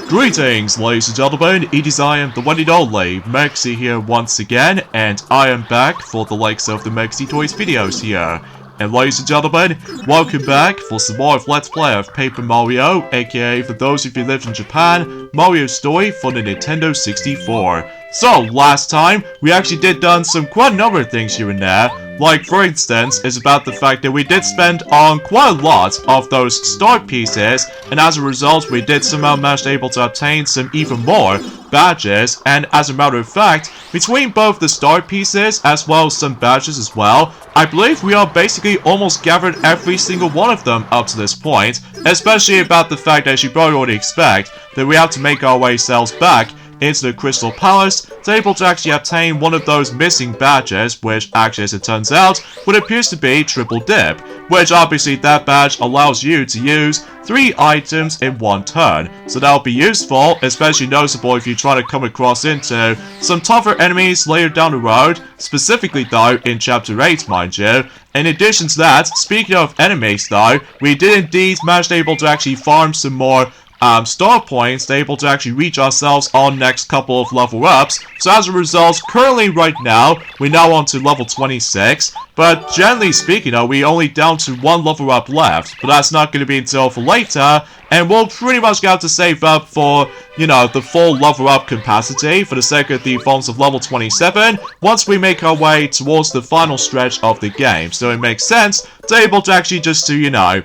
Greetings, ladies and gentlemen, it is I am the one and only Mexi here once again, and I am back for the likes of the Mexi Toys videos here. And ladies and gentlemen, welcome back for some more of Let's Play of Paper Mario, aka for those of you who live in Japan, Mario's Story for the Nintendo 64. So, last time, we actually did done some quite a number of things here and there. Like, for instance, is about the fact that we did spend on quite a lot of those star pieces, and as a result, we did somehow manage able to obtain some even more badges, and as a matter of fact, between both the star pieces as well as some badges as well, I believe we are basically almost gathered every single one of them up to this point, especially about the fact that you probably already expect that we have to make our way cells back into the Crystal Palace to able to actually obtain one of those missing badges, which actually, as it turns out, what appears to be Triple Dip, which obviously that badge allows you to use 3 items in one turn. So that'll be useful, especially noticeable if you try to come across into some tougher enemies later down the road, specifically though in Chapter 8, mind you. In addition to that, speaking of enemies though, we did indeed manage to able to actually farm some more star points to able to actually reach ourselves on next couple of level ups. So as a result, currently right now, we're now on to level 26. But generally speaking, we only down to 1 level up left. But that's not going to be until for later. And we'll pretty much have to save up for, you know, the full level up capacity for the sake of the forms of level 27 once we make our way towards the final stretch of the game. So it makes sense to able to actually just to, you know,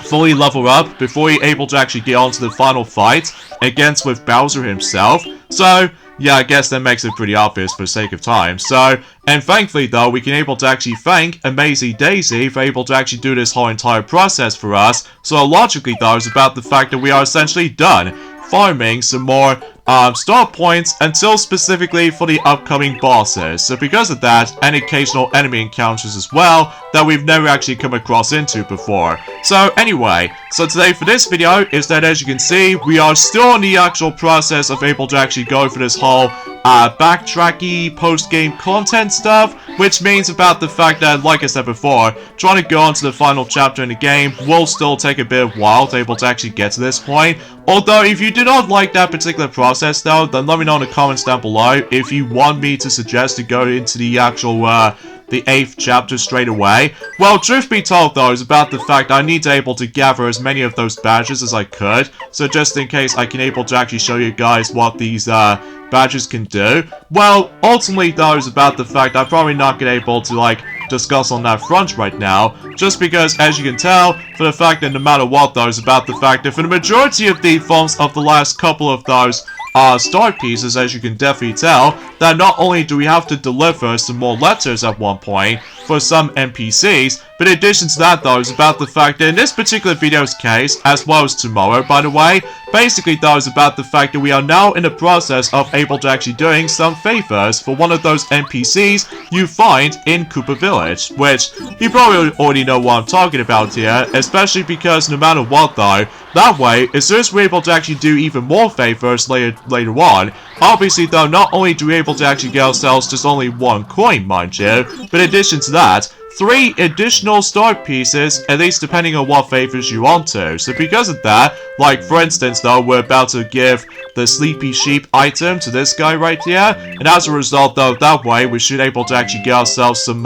fully level up before you're able to actually get onto the final fight against with Bowser himself. So yeah, I guess that makes it pretty obvious for the sake of time. So, and thankfully though, we can able to actually thank Amazing Daisy for able to actually do this whole entire process for us. So logically though, it's about the fact that we are essentially done farming some more star points until specifically for the upcoming bosses. So because of that, and occasional enemy encounters as well that we've never actually come across into before. So anyway, so today for this video is that, as you can see, we are still in the actual process of able to actually go for this whole backtracky post-game content stuff, which means about the fact that, like I said before, trying to go on to the final chapter in the game will still take a bit of while to able to actually get to this point. Although, if you do not like that particular process though, then let me know in the comments down below if you want me to suggest to go into the actual, the 8th chapter straight away. Well, truth be told though, is about the fact I need to able to gather as many of those badges as I could. So just in case I can able to actually show you guys what these, badges can do. Well, ultimately though, is about the fact I'm probably not gonna able to, like, discuss on that front right now, just because, as you can tell, for the fact that no matter what though, is about the fact that for the majority of the forms of the last couple of those star pieces, as you can definitely tell, that not only do we have to deliver some more letters at one point for some NPCs, but in addition to that though, is about the fact that in this particular video's case, as well as tomorrow by the way, basically though, is about the fact that we are now in the process of able to actually doing some favors for one of those NPCs you find in Koopa Village, which you probably already know what I'm talking about here, especially because no matter what though, that way, as soon as we're able to actually do even more favors later on, obviously though, not only do we able to actually get ourselves just only 1 coin, mind you, but in addition to that, 3 additional star pieces, at least depending on what favors you want to. So because of that, like for instance though, we're about to give the Sleepy Sheep item to this guy right here, and as a result though, that way we should able to actually get ourselves some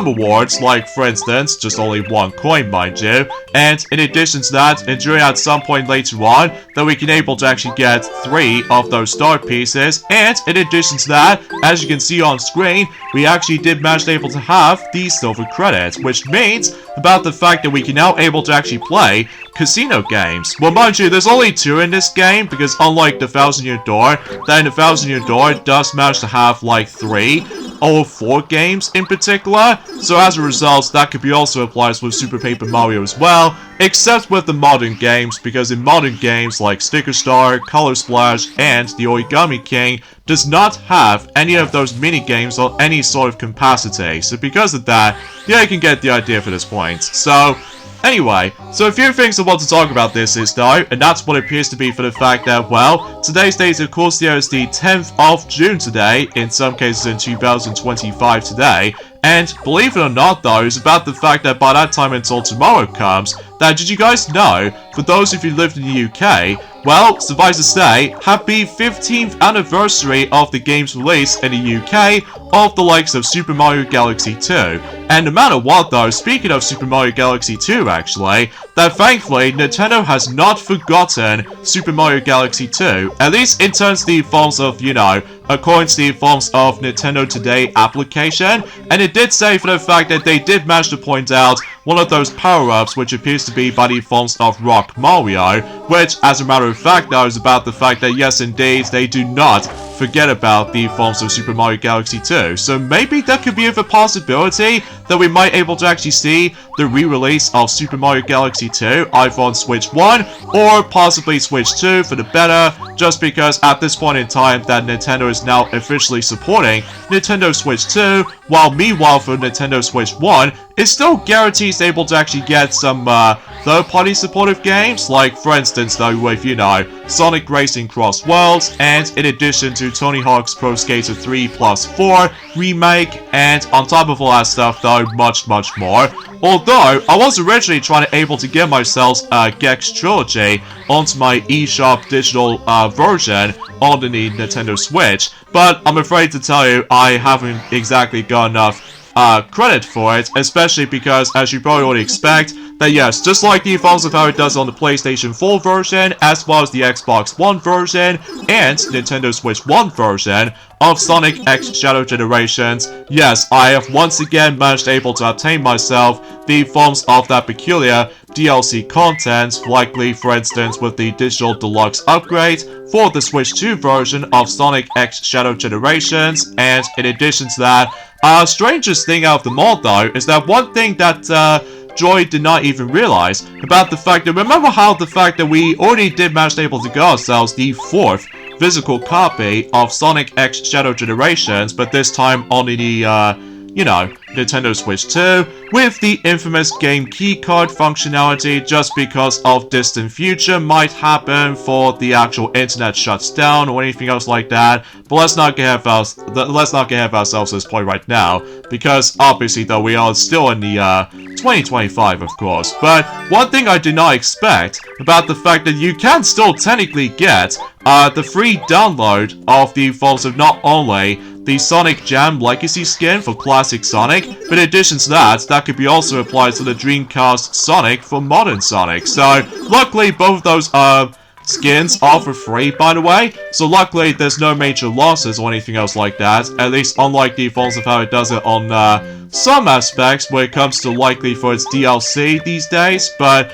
rewards, like for instance, just only 1 coin, mind you, and in addition to that, enduring at some point later on, that we can able to actually get 3 of those star pieces, and in addition to that, as you can see on screen, we actually did manage to able to have the silver credits, which means about the fact that we can now able to actually play casino games. Well, mind you, there's only 2 in this game, because unlike the 1000-Year Door, then the 1000-Year Door does manage to have like 3 or 4 games in particular, so as a result, that could be also applied with Super Paper Mario as well, except with the modern games, because in modern games like Sticker Star, Color Splash, and the Origami King does not have any of those mini games or any sort of capacity, so because of that, yeah, you can get the idea for this point. So anyway, so a few things I want to talk about this is though, and that's what it appears to be for the fact that, well, today's date of course there is the 10th of June today, in some cases in 2025 today, and believe it or not though, it's about the fact that by that time until tomorrow comes, that did you guys know, for those of you who lived in the UK, well, suffice to say, happy 15th anniversary of the game's release in the UK of the likes of Super Mario Galaxy 2. And no matter what though, speaking of Super Mario Galaxy 2 actually, that thankfully Nintendo has not forgotten Super Mario Galaxy 2, at least in terms of the forms of, you know, according to the forms of Nintendo Today application, and it did say for the fact that they did manage to point out one of those power-ups which appears to be by the forms of Rock Mario, which as a matter of fact though is about the fact that yes indeed they do not forget about the forms of Super Mario Galaxy 2. So maybe that could be a possibility that we might able to actually see the re-release of Super Mario Galaxy 2 either on Switch 1 or possibly Switch 2 for the better, just because at this point in time that Nintendo is now officially supporting Nintendo Switch 2, while meanwhile for Nintendo Switch 1, it still guarantees able to actually get some third-party supportive games, like for instance though with, you know, Sonic Racing Cross Worlds, and in addition to Tony Hawk's Pro Skater 3 Plus 4 remake, and on top of all that stuff though, much more. Although, I was originally trying to able to get myself Gex Trilogy onto my eShop digital version on the Nintendo Switch, but I'm afraid to tell you I haven't exactly got enough credit for it, especially because, as you probably already expect, that yes, just like the forms of how it does on the PlayStation 4 version, as well as the Xbox One version, and Nintendo Switch 1 version of Sonic X Shadow Generations, yes, I have once again managed able to obtain myself the forms of that peculiar DLC content, likely for instance with the digital deluxe upgrade for the Switch 2 version of Sonic X Shadow Generations, and in addition to that, strangest thing out of them all though, is that one thing that Joy did not even realize about the fact that, remember how the fact that we already did manage to able to get ourselves the 4th physical copy of Sonic X Shadow Generations, but this time on the, you know, Nintendo Switch 2, with the infamous game keycard functionality, just because of distant future might happen for the actual internet shuts down or anything else like that. But let's not get ahead of ourselves at this point right now, because obviously though we are still in the 2025 of course. But one thing I did not expect about the fact that you can still technically get the free download of the forms of not only the Sonic Jam Legacy skin for Classic Sonic, but in addition to that, that could be also applied to the Dreamcast Sonic for Modern Sonic. So, luckily, both of those skins are for free, by the way, so luckily there's no major losses or anything else like that, at least unlike the forms of how it does it on some aspects when it comes to likely for its DLC these days, but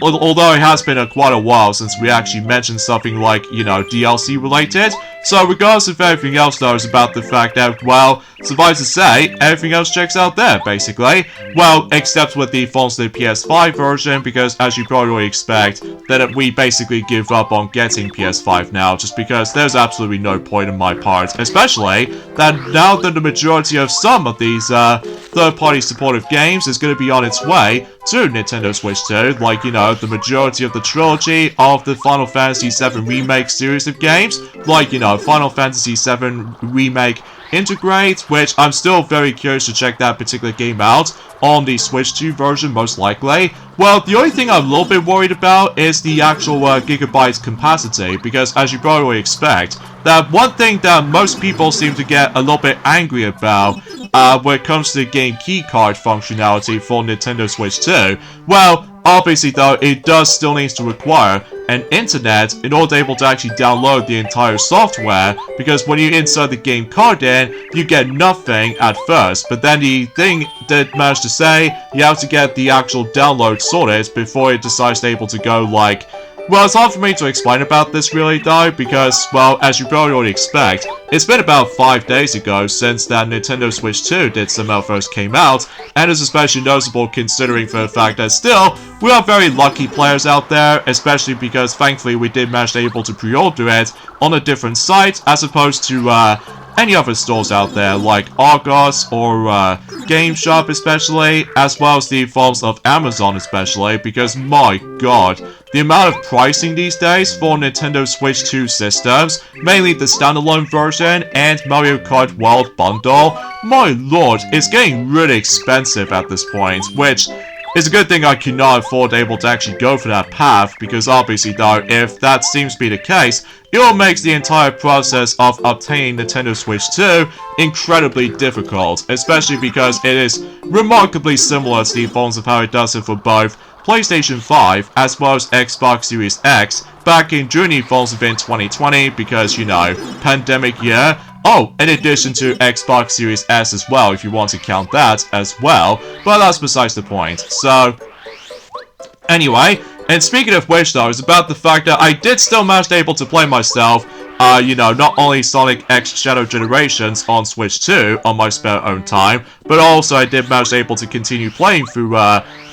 although it has been quite a while since we actually mentioned something like, you know, DLC related. So regardless of everything else though, is about the fact that, well, suffice to say, everything else checks out there, basically. Well, except with the forms of the PS5 version, because as you probably expect, that we basically give up on getting PS5 now, just because there's absolutely no point on my part, especially that now that the majority of some of these third-party supportive games is going to be on its way to Nintendo Switch 2, like, you know, the majority of the trilogy of the Final Fantasy VII Remake series of games, like, you know, Final Fantasy VII Remake Integrate, which I'm still very curious to check that particular game out on the Switch 2 version, most likely. Well, the only thing I'm a little bit worried about is the actual gigabyte capacity, because as you probably expect, that one thing that most people seem to get a little bit angry about when it comes to the game keycard functionality for Nintendo Switch 2, well, obviously though, it does still need to require an internet in order to able to actually download the entire software, because when you insert the game card in, you get nothing at first, but then the thing that managed to say, you have to get the actual download sorted before it decides to able to go like, well, it's hard for me to explain about this really though, because, well, as you probably already expect, it's been about 5 days ago since that Nintendo Switch 2 did somehow first came out, and it's especially noticeable considering for the fact that still, we are very lucky players out there, especially because thankfully we did manage to able to pre-order it on a different site, as opposed to, any other stores out there, like Argos or GameShop especially, as well as the forms of Amazon especially, because my god, the amount of pricing these days for Nintendo Switch 2 systems, mainly the standalone version and Mario Kart World Bundle, my lord, it's getting really expensive at this point, which it's a good thing I could not afford able to actually go for that path, because obviously though, if that seems to be the case, it all makes the entire process of obtaining Nintendo Switch 2 incredibly difficult, especially because it is remarkably similar to the forms of how it does it for both PlayStation 5 as well as Xbox Series X back in June falls within 2020 because, you know, pandemic year. Oh, in addition to Xbox Series S as well, if you want to count that as well, but that's besides the point. So, anyway, and speaking of which though, it's about the fact that I did still manage to able to play myself, you know, not only Sonic X Shadow Generations on Switch 2 on my spare own time, but also I did manage to able to continue playing through,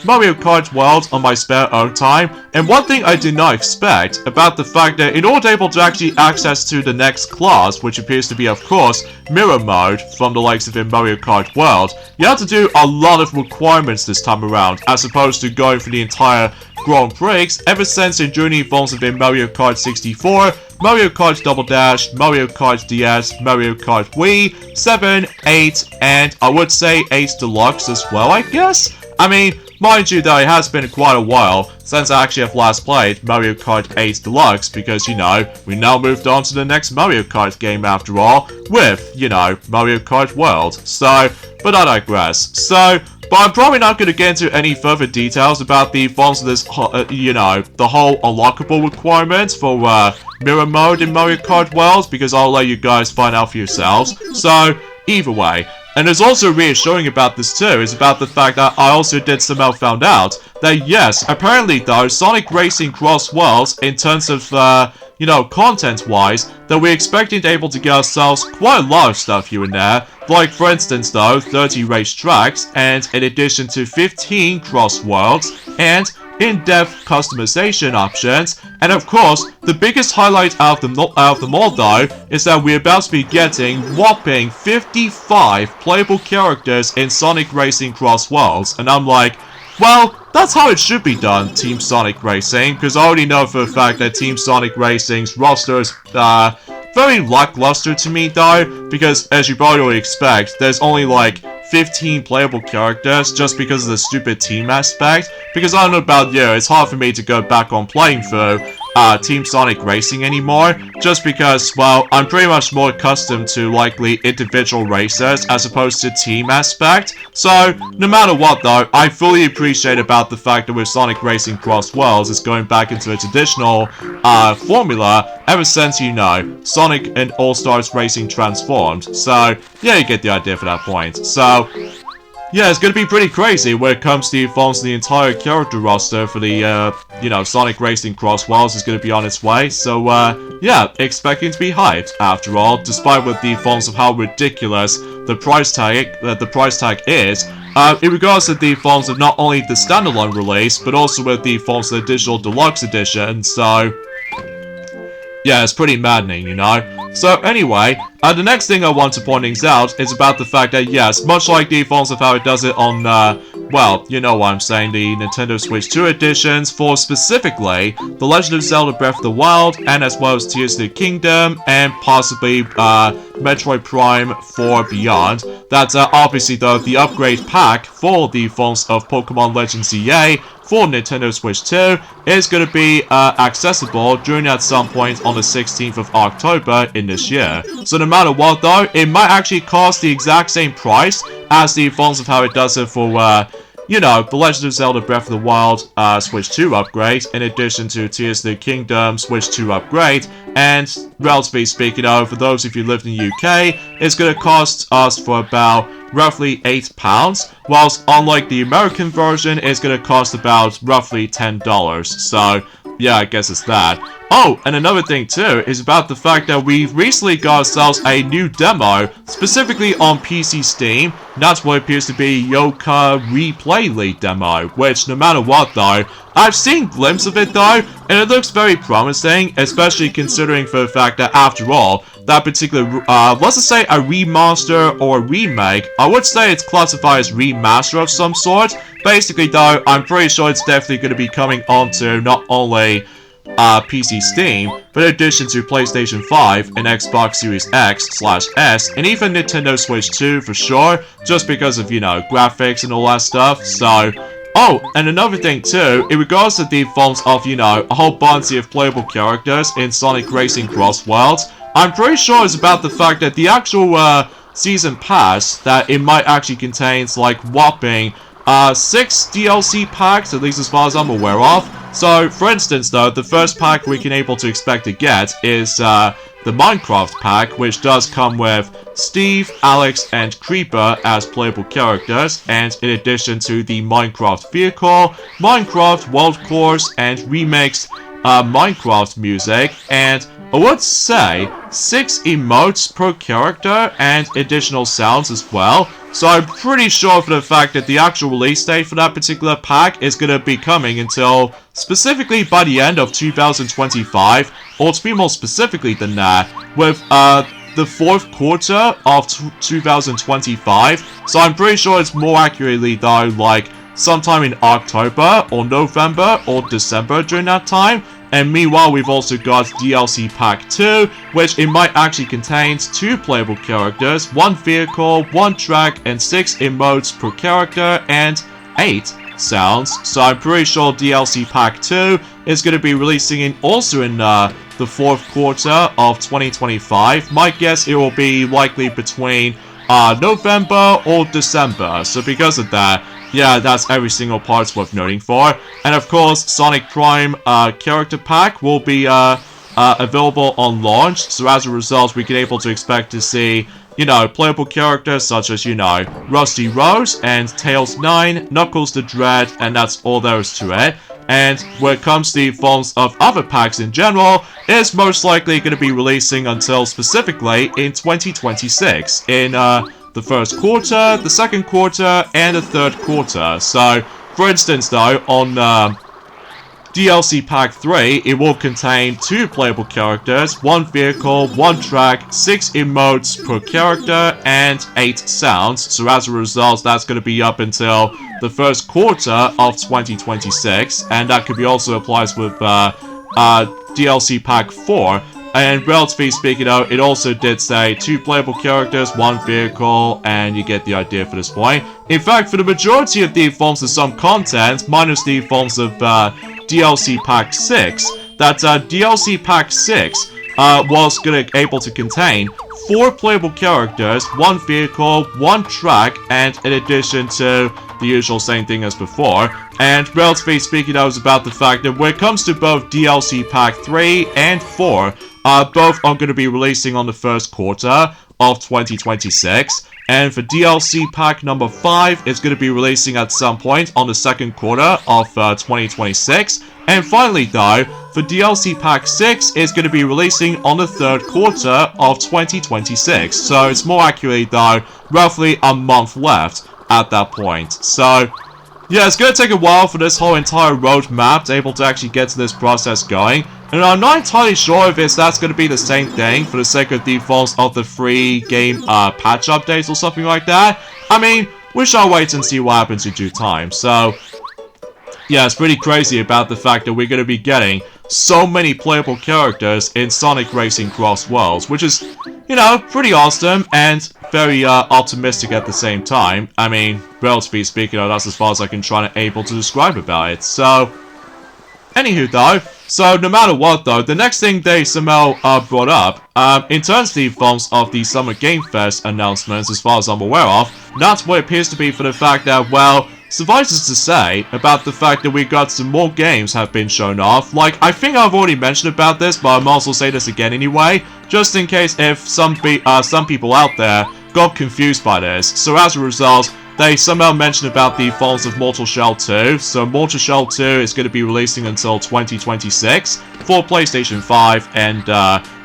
Mario Kart World on my spare own time. And one thing I did not expect about the fact that in order able to actually access to the next class, which appears to be of course Mirror Mode from the likes of in Mario Kart World, you have to do a lot of requirements this time around, as opposed to going for the entire Grand Prix ever since in Journey forms within Mario Kart 64, Mario Kart Double Dash, Mario Kart DS, Mario Kart Wii, 7, 8, and I would say 8 Deluxe as well, I guess? I mean, mind you though, it has been quite a while since I actually have last played Mario Kart 8 Deluxe because, you know, we now moved on to the next Mario Kart game after all, with, you know, Mario Kart World. So, but I digress. So, but I'm probably not going to get into any further details about the forms of this, you know, the whole unlockable requirements for, Mirror Mode in Mario Kart World, because I'll let you guys find out for yourselves. So, either way. And there's also reassuring about this too, is about the fact that I also did somehow found out that yes, apparently though, Sonic Racing Cross Worlds, in terms of, you know, content-wise, that we're expecting to be able to get ourselves quite a lot of stuff here and there. Like, for instance though, 30 race tracks, and in addition to 15 Cross Worlds, and in-depth customization options, and of course, the biggest highlight out of them all though, is that we're about to be getting whopping 55 playable characters in Sonic Racing Cross Worlds, and I'm like, well, that's how it should be done, Team Sonic Racing, because I already know for a fact that Team Sonic Racing's roster is, very lackluster to me though, because as you probably already expect, there's only like 15 playable characters just because of the stupid team aspect, because I don't know about you, it's hard for me to go back on playing through Team Sonic Racing anymore, just because, well, I'm pretty much more accustomed to likely individual racers as opposed to team aspect. So, no matter what though, I fully appreciate about the fact that with Sonic Racing Cross Worlds is going back into a traditional formula ever since, you know, Sonic and All-Stars Racing transformed. So, yeah, you get the idea for that point. So, yeah, it's gonna be pretty crazy when it comes to the forms of the entire character roster for the, you know, Sonic Racing Cross Worlds is gonna be on its way. So, yeah, expecting to be hyped, after all, despite with the forms of how ridiculous the price tag is, in regards to the forms of not only the standalone release, but also with the forms of the digital deluxe edition, so yeah, it's pretty maddening, you know? So anyway, the next thing I want to point things out is about the fact that yes, much like the forms of how it does it on, well, you know what I'm saying, the Nintendo Switch 2 editions for specifically The Legend of Zelda Breath of the Wild, and as well as Tears of the Kingdom, and possibly, Metroid Prime 4 Beyond. That's, obviously though, the upgrade pack for the forms of Pokemon Legends ZA for Nintendo Switch 2 is going to be accessible during at some point on the 16th of October in this year. So no matter what though, it might actually cost the exact same price as the forms of how it does it for, you know, The Legend of Zelda Breath of the Wild Switch 2 upgrade, in addition to Tears of the Kingdom Switch 2 upgrade, and relatively speaking, for those of you who live in the UK, it's going to cost us for about roughly £8, whilst unlike the American version, it's going to cost about roughly $10. So, yeah, I guess it's that. Oh, and another thing too is about the fact that we've recently got ourselves a new demo, specifically on PC Steam. That's what appears to be Yoka Replay League demo, which no matter what though, I've seen glimpses of it though, and it looks very promising, especially considering for the fact that after all, that particular, let's just say a remaster or remake, I would say it's classified as remaster of some sort. Basically though, I'm pretty sure it's definitely going to be coming onto not only PC Steam, but in addition to PlayStation 5 and Xbox Series X/S, and even Nintendo Switch 2 for sure, just because of, you know, graphics and all that stuff. So, Oh, and another thing too, in regards to the forms of, you know, a whole bunch of playable characters in Sonic Racing Cross Worlds, I'm pretty sure it's about the fact that the actual, season pass, that it might actually contains, like, whopping, 6 DLC packs, at least as far as I'm aware of. So, for instance, though, the first pack we can able to expect to get is, the Minecraft pack, which does come with Steve, Alex, and Creeper as playable characters, and in addition to the Minecraft vehicle, Minecraft World Course, and remixed Minecraft music, and I would say 6 emotes per character and additional sounds as well. So I'm pretty sure for the fact that the actual release date for that particular pack is going to be coming until specifically by the end of 2025, or to be more specifically than that, with the 4th quarter of 2025. So I'm pretty sure it's more accurately though like sometime in October or November or December during that time. And meanwhile, we've also got DLC Pack 2, which it might actually contains 2 playable characters, 1 vehicle, 1 track, and 6 emotes per character, and 8 sounds. So I'm pretty sure DLC Pack 2 is going to be releasing also in the 4th quarter of 2025. My guess it will be likely between November or December. So because of that, yeah, that's every single part worth noting for. And of course, Sonic Prime character pack will be available on launch. So as a result, we can able to expect to see, you know, playable characters such as, you know, Rusty Rose and Tails 9, Knuckles the Dread, and that's all there is to it. And when it comes to the forms of other packs in general, it's most likely going to be releasing until specifically in 2026 in the 1st quarter, the 2nd quarter, and the 3rd quarter. So, for instance though, on DLC Pack 3, it will contain 2 playable characters, 1 vehicle, 1 track, 6 emotes per character, and 8 sounds. So as a result, that's going to be up until the 1st quarter of 2026, and that could be also applies with DLC Pack 4. And relatively speaking though, it also did say 2 playable characters, 1 vehicle, and you get the idea for this point. In fact, for the majority of the forms of some content, minus the forms of DLC Pack 6, that DLC Pack 6 was able to contain 4 playable characters, 1 vehicle, 1 track, and in addition to the usual same thing as before. And relatively speaking, that was about the fact that when it comes to both DLC Pack 3 and 4, both are going to be releasing on the 1st quarter of 2026. And for DLC Pack number 5, it's going to be releasing at some point on the 2nd quarter of 2026. And finally though, for DLC Pack 6, it's going to be releasing on the 3rd quarter of 2026. So it's more accurately though, roughly a month left at that point. So yeah, it's going to take a while for this whole entire roadmap to able to actually get to this process going. And I'm not entirely sure if that's going to be the same thing for the sake of defaults of the free game patch updates or something like that. I mean, we shall wait and see what happens in due time. So yeah, it's pretty crazy about the fact that we're going to be getting so many playable characters in Sonic Racing Cross Worlds, which is, you know, pretty awesome and very optimistic at the same time. I mean, relatively speaking, that's as far as I can try and able to describe about it. So, anywho though, so no matter what though, the next thing they somehow brought up, in terms of the forms of the Summer Game Fest announcements, as far as I'm aware of, that's what it appears to be for the fact that, well, suffices to say about the fact that we got some more games have been shown off. Like, I think I've already mentioned about this, but I might also say this again anyway, just in case if some people out there got confused by this. So as a result, they somehow mentioned about the falls of Mortal Shell 2. So Mortal Shell 2 is going to be releasing until 2026 for PlayStation 5 and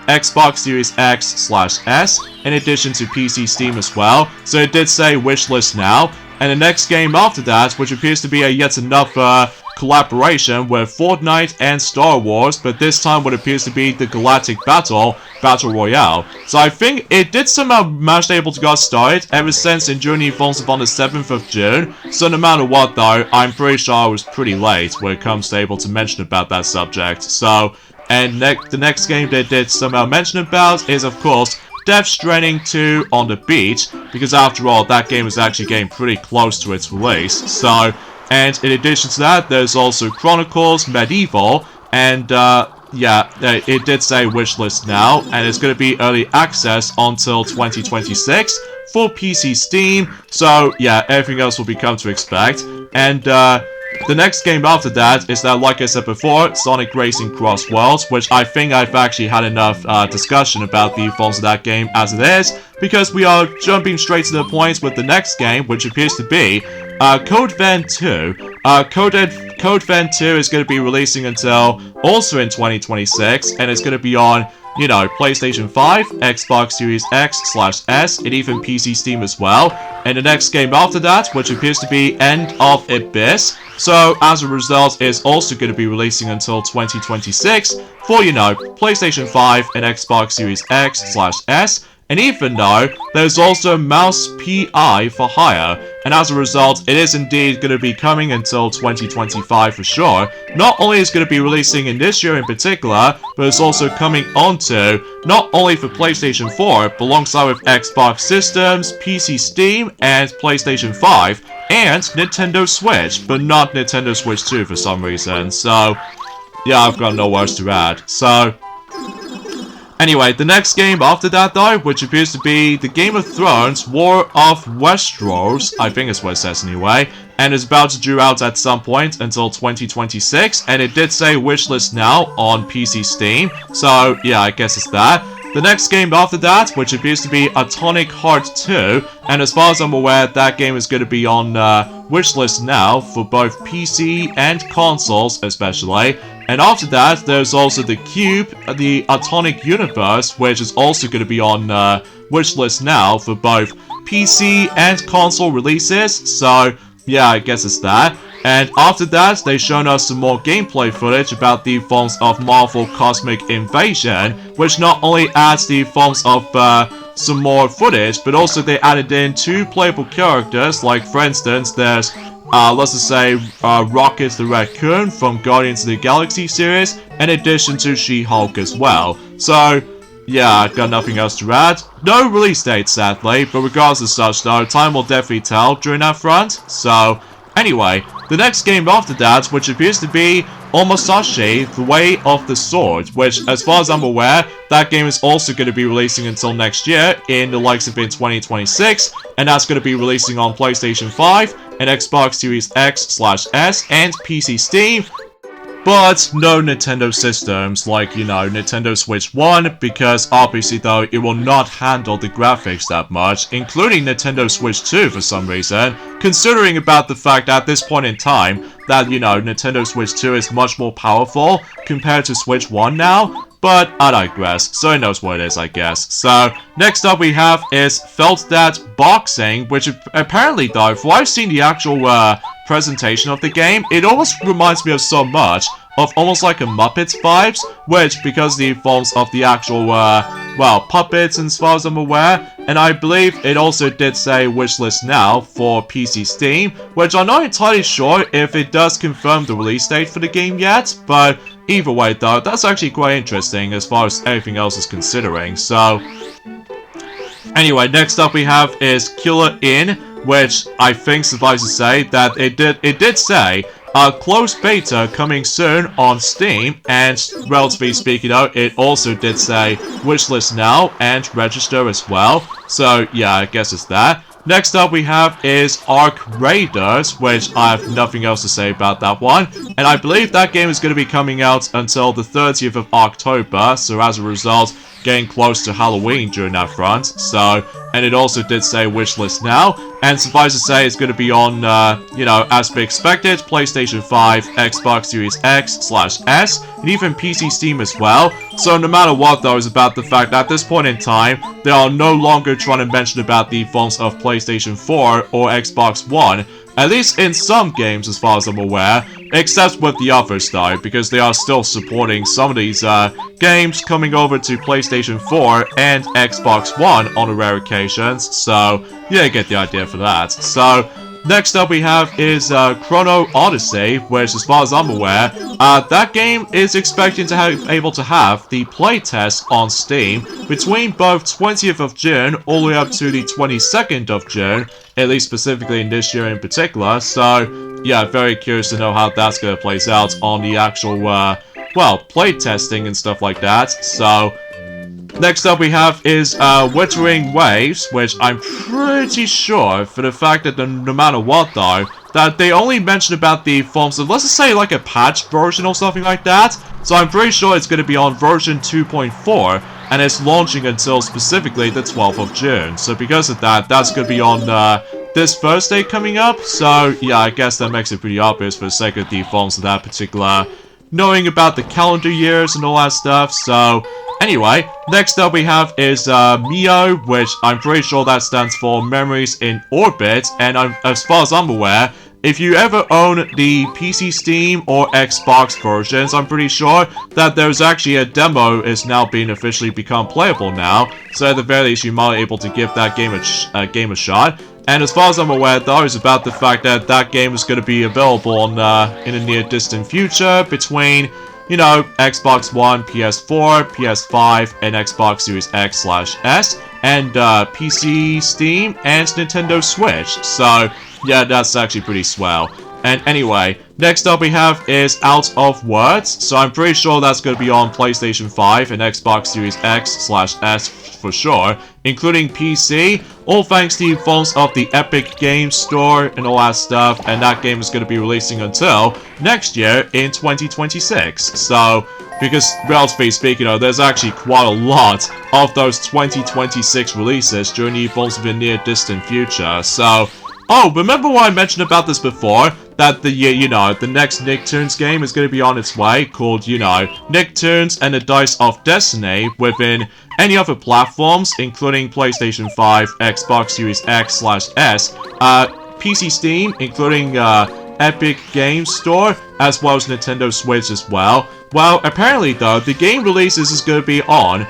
Xbox Series X/S, in addition to PC Steam as well. So it did say wishlist now. And the next game after that, which appears to be yet another collaboration with Fortnite and Star Wars, but this time what appears to be the Galactic Battle Royale. So I think it did somehow manage to able to get started ever since in Journey Evolves on the 7th of June. So no matter what though, I'm pretty sure I was pretty late when it comes to able to mention about that subject. So, and the next game they did somehow mention about is of course Death Stranding 2 on the Beach, because after all, that game is actually getting pretty close to its release. So, And in addition to that, there's also Chronicles Medieval, and yeah, it did say wishlist now, and it's going to be early access until 2026 for PC Steam. So yeah, everything else will be come to expect. And the next game after that is that, like I said before, Sonic Racing Cross Worlds, which I think I've actually had enough discussion about the forms of that game as it is, because we are jumping straight to the point with the next game, which appears to be Code Vein 2. Code Vein 2 is going to be releasing until also in 2026, and it's going to be on, you know, PlayStation 5, Xbox Series X/S, and even PC Steam as well. And the next game after that, which appears to be End of Abyss, so as a result, it's also going to be releasing until 2026 for, you know, PlayStation 5 and Xbox Series X/S. And even though there's also Mouse PI for hire, and as a result, it is indeed going to be coming until 2025 for sure. Not only is it going to be releasing in this year in particular, but it's also coming onto not only for PlayStation 4, but alongside with Xbox systems, PC Steam, and PlayStation 5, and Nintendo Switch, but not Nintendo Switch 2 for some reason. So, yeah, I've got no words to add. So, anyway, the next game after that though, which appears to be the Game of Thrones War of Westeros, I think is what it says anyway, and is about to due out at some point until 2026, and it did say wishlist now on PC Steam, so yeah, I guess it's that. The next game after that, which appears to be Atomic Heart 2, and as far as I'm aware, that game is going to be on wishlist now for both PC and consoles especially. And after that, there's also the Cube, the Atomic Universe, which is also going to be on wishlist now for both PC and console releases. So yeah, I guess it's that. And after that, they've shown us some more gameplay footage about the forms of Marvel Cosmic Invasion, which not only adds the forms of some more footage, but also they added in 2 playable characters, like for instance, there's let's just say Rocket the Raccoon from Guardians of the Galaxy series, in addition to She-Hulk as well. So yeah, I've got nothing else to add. No release date, sadly, but regardless of such though, time will definitely tell during that front. So anyway, the next game after that, which appears to be Omasashi, The Way of the Sword, which, as far as I'm aware, that game is also going to be releasing until next year, in the likes of in 2026, and that's going to be releasing on PlayStation 5, and Xbox Series X/S, and PC Steam, but no Nintendo systems, like, you know, Nintendo Switch 1, because obviously though, it will not handle the graphics that much, including Nintendo Switch 2 for some reason, considering about the fact that at this point in time, that, you know, Nintendo Switch 2 is much more powerful compared to Switch 1 now. But I digress, so it knows what it is, I guess. So, next up we have is Felt That Boxing, which apparently though, if I've seen the actual presentation of the game, it almost reminds me of so much of almost like a Muppets vibes, which, because the forms of the actual, well, puppets as far as I'm aware, and I believe it also did say wishlist now for PC Steam, which I'm not entirely sure if it does confirm the release date for the game yet, but either way though, that's actually quite interesting as far as everything else is considering. So anyway, next up we have is Killer In, which I think suffice to say that it did say a closed beta coming soon on Steam, and relatively speaking though, it also did say wishlist now and register as well. So yeah, I guess it's that. Next up we have is Ark Raiders, which I have nothing else to say about that one. And I believe that game is going to be coming out until the 30th of October, so as a result, getting close to Halloween during that front. So, and it also did say wishlist now, and suffice to say it's going to be on, you know, as we expected, PlayStation 5, Xbox Series X/S, and even PC Steam as well. So no matter what though, is about the fact that at this point in time, they are no longer trying to mention about the forms of PlayStation 4 or Xbox One, at least in some games as far as I'm aware, except with the others though, because they are still supporting some of these games coming over to PlayStation 4 and Xbox One on rare occasions, so yeah, you get the idea for that. So next up we have is Chrono Odyssey, which as far as I'm aware, that game is expecting to able to have the playtest on Steam between both 20th of June all the way up to the 22nd of June, at least specifically in this year in particular. So yeah, very curious to know how that's gonna play out on the actual, well, playtesting and stuff like that. So, next up we have is Withering Waves, which I'm pretty sure, for the fact that no matter what though, that they only mentioned about the forms of, let's just say like a patched version or something like that. So I'm pretty sure it's going to be on version 2.4, and it's launching until specifically the 12th of June. So because of that, that's going to be on this Thursday coming up. So yeah, I guess that makes it pretty obvious for the sake of the forms of that particular, knowing about the calendar years and all that stuff. So anyway, next up we have is MIO, which I'm pretty sure that stands for Memories in Orbit, and as far as I'm aware, if you ever own the PC Steam or Xbox versions, I'm pretty sure that there's actually a demo is now being officially become playable now, so at the very least you might be able to give that game a shot. And as far as I'm aware, though, is about the fact that that game is going to be available on, in the near distant future between, you know, Xbox One, PS4, PS5, and Xbox Series X/S, and PC, Steam, and Nintendo Switch. So, yeah, that's actually pretty swell. And anyway, next up we have is Out of Words. So I'm pretty sure that's going to be on PlayStation 5 and Xbox Series X/S for sure, including PC, all thanks to the phones of the Epic Games Store and all that stuff, and that game is going to be releasing until next year in 2026. So, because, relatively speaking, there's actually quite a lot of those 2026 releases during the phones of the near distant future. So, oh, remember what I mentioned about this before? That the, you know, the next Nicktoons game is going to be on its way, called, you know, Nicktoons and the Dice of Destiny, within any other platforms, including PlayStation 5, Xbox Series X/S, PC Steam, including, Epic Games Store, as well as Nintendo Switch as well. Well, apparently though, the game releases is going to be on,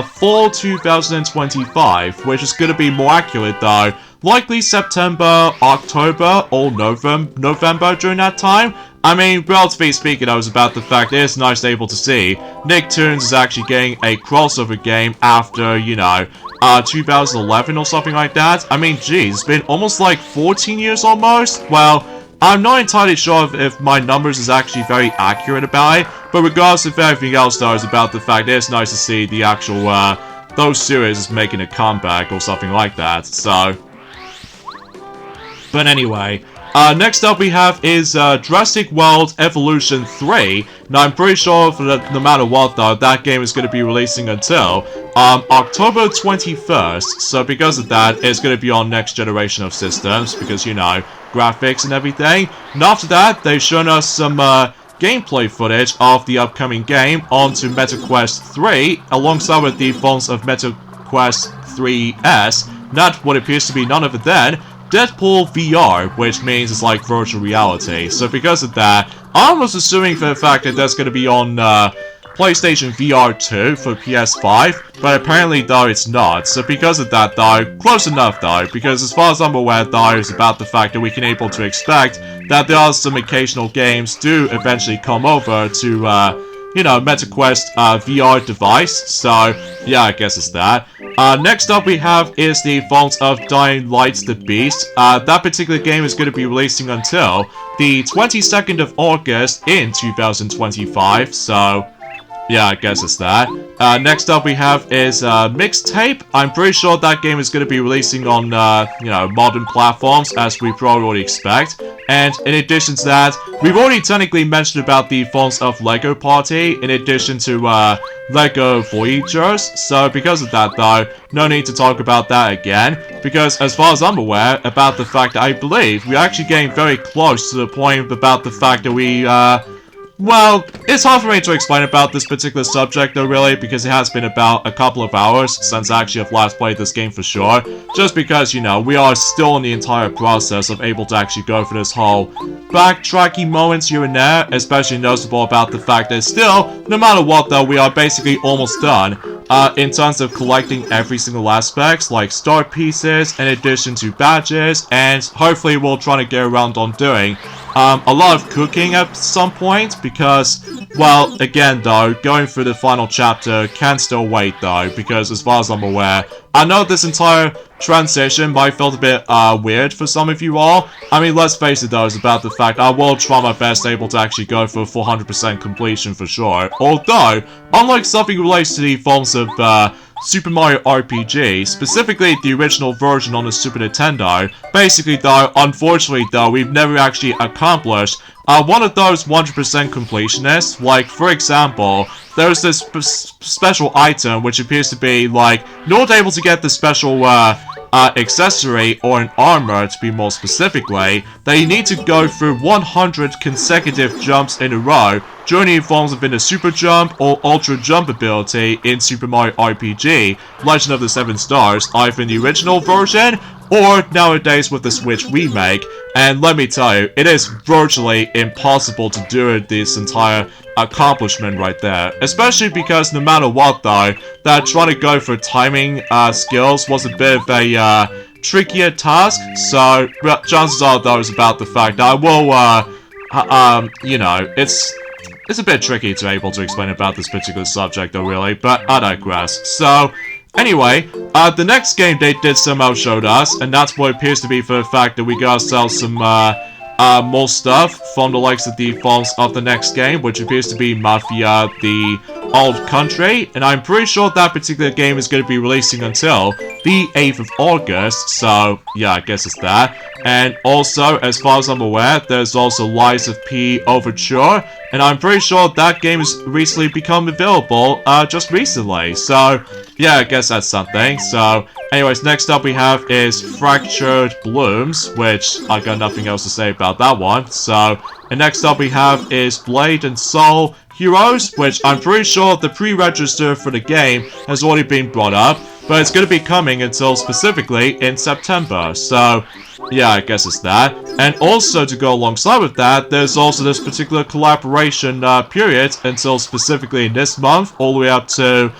fall 2025, which is going to be more accurate though, likely September, October, or November during that time. I mean, relatively speaking, I was about the fact it's nice able to see Nicktoons is actually getting a crossover game after, you know, 2011 or something like that. I mean, geez, it's been almost like 14 years almost. Well, I'm not entirely sure if my numbers is actually very accurate about it, but regardless of everything else though, is about the fact it's nice to see the actual, those series making a comeback or something like that, so. But anyway, next up we have is Jurassic World Evolution 3. Now I'm pretty sure for no matter what though, that game is going to be releasing until October 21st. So because of that, it's going to be on next generation of systems, because, you know, graphics and everything. And after that, they've shown us some gameplay footage of the upcoming game onto MetaQuest 3, alongside with the phones of MetaQuest 3S, not what appears to be none other than Deadpool VR, which means it's like virtual reality. So because of that, I was assuming for the fact that that's going to be on PlayStation VR 2 for PS5, but apparently though it's not. So because of that though, close enough though, because as far as I'm aware though, it's about the fact that we can able to expect that there are some occasional games do eventually come over to, you know, MetaQuest VR device. So yeah, I guess it's that. Next up we have is the Vault of Dying Light the Beast. That particular game is going to be releasing until the 22nd of August in 2025, so yeah, I guess it's that. Next up we have is Mixtape. I'm pretty sure that game is going to be releasing on, you know, modern platforms, as we probably already expect. And in addition to that, we've already technically mentioned about the phones of Lego Party, in addition to Lego Voyagers. So because of that though, no need to talk about that again, because as far as I'm aware, about the fact that I believe we're actually getting very close to the point about the fact that we, well, it's hard for me to explain about this particular subject though, really, because it has been about a couple of hours since I actually have last played this game for sure. Just because, you know, we are still in the entire process of able to actually go for this whole backtracking moments here and there, especially noticeable about the fact that still, no matter what though, we are basically almost done in terms of collecting every single aspect, like start pieces, in addition to badges, and hopefully we'll try to get around on doing a lot of cooking at some point, because, well, again though, going through the final chapter can still wait though, because as far as I'm aware, I know this entire transition might feel a bit weird for some of you all. I mean, let's face it though, it's about the fact I will try my best able to actually go for 400% completion for sure. Although, unlike something related to the forms of Super Mario RPG, specifically the original version on the Super Nintendo, basically though, unfortunately though, we've never actually accomplished one of those 100% completionists. Like, for example, there's this special item which appears to be, like, not able to get the special accessory or an armor, to be more specifically, that you need to go through 100 consecutive jumps in a row during the forms of a super jump or ultra jump ability in Super Mario RPG Legend of the Seven Stars, either in the original version or nowadays with the Switch remake. And let me tell you, it is virtually impossible to do this entire accomplishment right there. Especially because no matter what though, that trying to go for timing skills was a bit of a trickier task. So chances are though is about the fact that I will, you know, it's a bit tricky to be able to explain about this particular subject though really, but I digress. So, anyway, the next game they did somehow showed us, and that's what appears to be for the fact that we got ourselves some, more stuff from the likes of the forms of the next game, which appears to be Mafia, the Old Country, and I'm pretty sure that particular game is going to be releasing until the 8th of August, so yeah, I guess it's that. And also, as far as I'm aware, there's also Lies of P Overture, and I'm pretty sure that game has recently become available, just recently, so yeah, I guess that's something. So, anyways, next up we have is Fractured Blooms, which I got nothing else to say about that one. So, and next up we have is Blade and Soul Heroes, which I'm pretty sure the pre-register for the game has already been brought up, but it's going to be coming until specifically in September. So, yeah, I guess it's that. And also to go alongside with that, there's also this particular collaboration period until specifically this month, all the way up to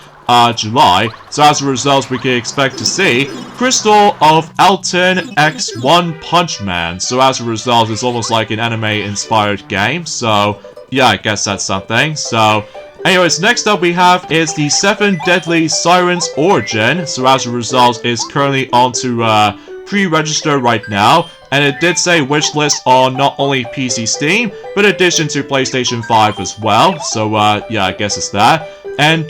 July. So as a result, we can expect to see Crystal of Elton X One Punch Man. So as a result, it's almost like an anime-inspired game. So yeah, I guess that's something. So anyways, next up we have is the 7 Deadly Sirens Origin. So as a result, it's currently on to pre-register right now. And it did say wishlist on not only PC Steam, but in addition to PlayStation 5 as well. So yeah, I guess it's that. And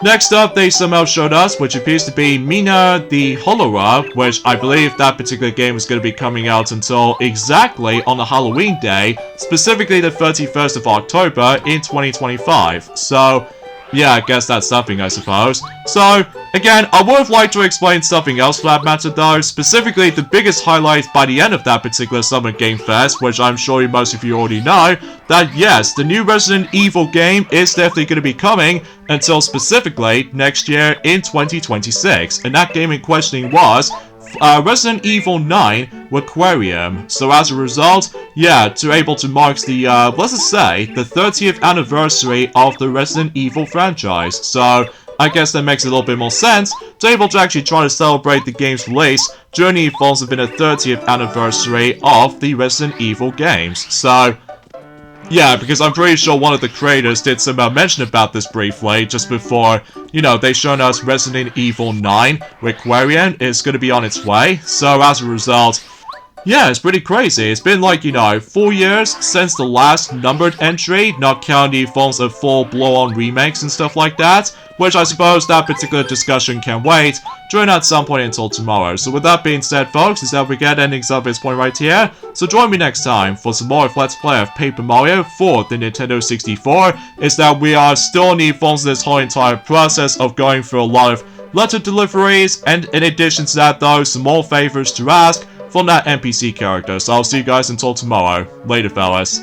next up, they somehow showed us, which appears to be Mina the Holora, which I believe that particular game is going to be coming out until exactly on the Halloween day, specifically the 31st of October in 2025. So, yeah, I guess that's something, I suppose. So, again, I would have liked to explain something else for that matter, though, specifically the biggest highlight by the end of that particular Summer Game Fest, which I'm sure most of you already know, that yes, the new Resident Evil game is definitely going to be coming until specifically next year in 2026, and that game in questioning was Resident Evil 9 Aquarium. So as a result, yeah, to able to mark the, let's just say, the 30th anniversary of the Resident Evil franchise. So I guess that makes a little bit more sense to able to actually try to celebrate the game's release during the falls within the 30th anniversary of the Resident Evil games. So yeah, because I'm pretty sure one of the creators did somehow mention about this briefly just before, you know, they shown us Resident Evil 9 Aquarium is going to be on its way. So as a result, yeah, it's pretty crazy. It's been like, you know, 4 years since the last numbered entry, not counting the forms of full blow-on remakes and stuff like that, which I suppose that particular discussion can wait during at some point until tomorrow. So with that being said, folks, is that we get endings of this point right here. So join me next time for some more of Let's Play of Paper Mario for the Nintendo 64. Is that we are still in the forms of this whole entire process of going through a lot of letter deliveries, and in addition to that though, some more favors to ask from that NPC character. So I'll see you guys until tomorrow. Later, fellas.